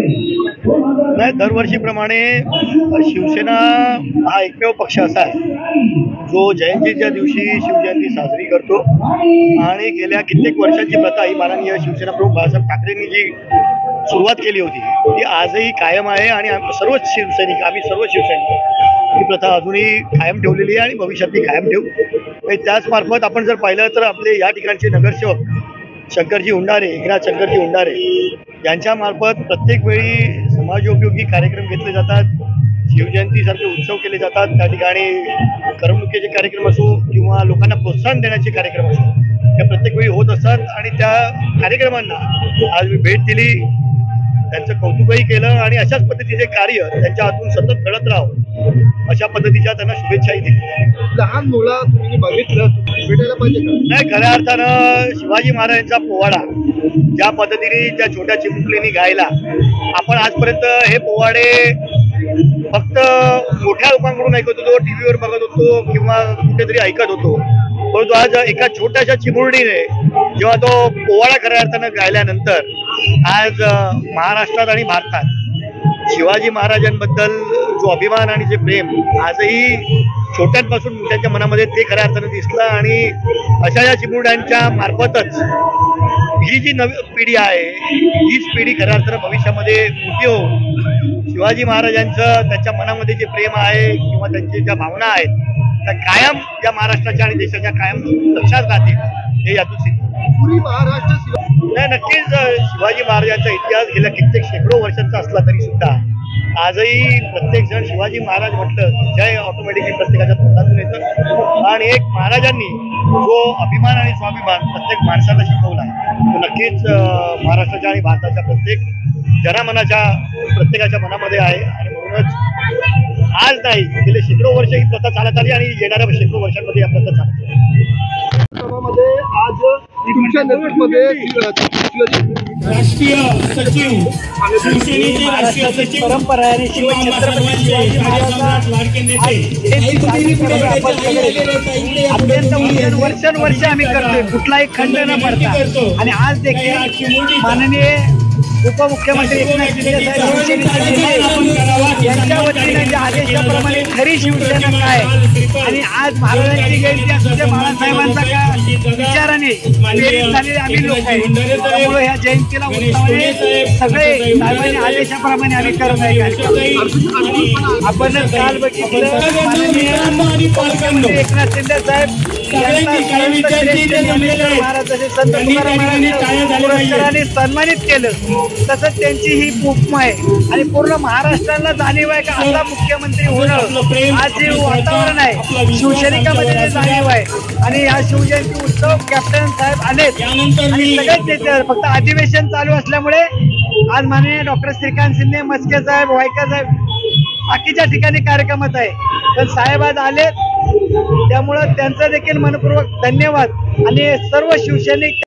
नाही, दरवर्षीप्रमाणे शिवसेना हा एकमेव पक्ष असा आहे जो जयंतीच्या दिवशी शिवजयंती साजरी करतो आणि गेल्या कित्येक वर्षांची प्रथा ही माननीय शिवसेना प्रमुख बाळासाहेब ठाकरेंनी जी सुरुवात केली होती ती आजही कायम आहे आणि आम्ही सर्व शिवसैनिक ही प्रथा अजूनही कायम ठेवलेली आहे आणि भविष्यातही कायम ठेवू। त्याच मार्फत आपण जर पाहिलं तर आपले या ठिकाणचे नगरसेवक शंकरजी हुंडारे, एकनाथ शंकरजी हुंडारे यांच्या मार्फत प्रत्येक वेळी समाजोपयोगी कार्यक्रम घेतले जातात, शिवजयंतीसारखे उत्सव केले जातात। त्या ठिकाणी करमणुकीचे कार्यक्रम असो किंवा लोकांना प्रोत्साहन देण्याचे कार्यक्रम असो त्या प्रत्येक वेळी होत असतात आणि त्या कार्यक्रमांना आज मी भेट दिली, त्यांचं कौतुकही केलं आणि अशाच पद्धतीचे कार्य त्यांच्या हातून सतत घडत राहावं अशा पद्धतीच्या त्यांना शुभेच्छाही दिल्या। लहान मुलं तुम्ही बघितलं भेटायला पाहिजे का? नाही, खऱ्या अर्थानं शिवाजी महाराजांचा पोवाडा ज्या पद्धतीने त्या छोट्या चिमुकलीने गायला, आपण आजपर्यंत हे पोवाडे फक्त मोठ्या लोकांकडून ऐकत होतो, टीव्हीवर बघत होतो किंवा कुठेतरी ऐकत होतो, परंतु आज एका छोट्याशा चिमुरडीने जेव्हा तो पोवाडा खऱ्या अर्थानं गायल्यानंतर आज महाराष्ट्रात आणि भारतात शिवाजी महाराजांबद्दल जो अभिमान आणि जे प्रेम आजही छोट्यांपासून मोठ्यांच्या मनामध्ये ते खऱ्या अर्थानं दिसलं आणि अशा या चिमुरड्यांच्या मार्फतच ही जी नवी पिढी आहे हीच पिढी खऱ्या अर्थानं भविष्यामध्ये मोठी होऊन शिवाजी महाराजांचं त्यांच्या मनामध्ये जे प्रेम आहे किंवा त्यांची ज्या भावना आहेत त्या कायम या महाराष्ट्राच्या आणि देशाच्या कायम लक्षात राहतील हे यातून सिद्ध। पुरी महाराष्ट्र नाही, नक्कीच शिवाजी महाराजांचा इतिहास गेल्या कित्येक शेकडो वर्षांचा असला तरी सुद्धा आजही प्रत्येक जण शिवाजी महाराज म्हटलं जय ऑटोमॅटिकली प्रत्येकाच्या तोंडातून येतं आणि एक महाराजांनी जो अभिमान आणि स्वाभिमान प्रत्येक माणसाला शिकवला तो नक्कीच महाराष्ट्राच्या आणि भारताच्या प्रत्येक जनमनाच्या प्रत्येकाच्या मनामध्ये आहे आणि म्हणूनच आज नाही गेले शेकडो वर्ष ही प्रथा चालत आली आणि येणाऱ्या शेकडो वर्षांमध्ये या प्रथा चालत आज तुमच्या नेतृत्वामध्ये राष्ट्रीय सचिव शिवसेनेचे राष्ट्रीय सचिव परंपरा आहे अत्यंत वर्षानुवर्ष आम्ही करतोय, कुठलाही खंड न पडता आणि आज देखील माननीय उपमुख्यमंत्री एकनाथ शिंदे साहेब यांच्या वतीने ज्या आदेशाप्रमाणे खरी शिवसेना काय आणि आज महाराजांची जयंती असू दे, बाळासाहेबांचा काय विचाराने प्रेरित झालेले आम्ही लोक आहे, त्यामुळे ह्या जयंतीला उत्सवाने सगळे साहेबांनी आदेशाप्रमाणे आम्ही करत आहे कार्यक्रम। आपण काल बघितलं एकनाथ शिंदे साहेब महाराजांचे संत तुकाराम महाराजांनी सन्मानित केलं, तसंच त्यांची ही उपमा आहे आणि पूर्ण महाराष्ट्राला जाणीव आहे का असा मुख्यमंत्री होणं आज जे वातावरण आहे शिवसैनिकामध्ये जाणीव आहे आणि हा शिवजयंती उत्सव कॅप्टन साहेब आलेत आणि सगळेच नेते फक्त अधिवेशन चालू असल्यामुळे आज माननीय डॉक्टर श्रीकांत शिंदे, मस्के साहेब, वायकर साहेब बाकीच्या ठिकाणी कार्यक्रमात आहे, पण साहेब आज आलेत त्यामुळं त्यांचं देखील मनपूर्वक धन्यवाद आणि सर्व शिवसैनिक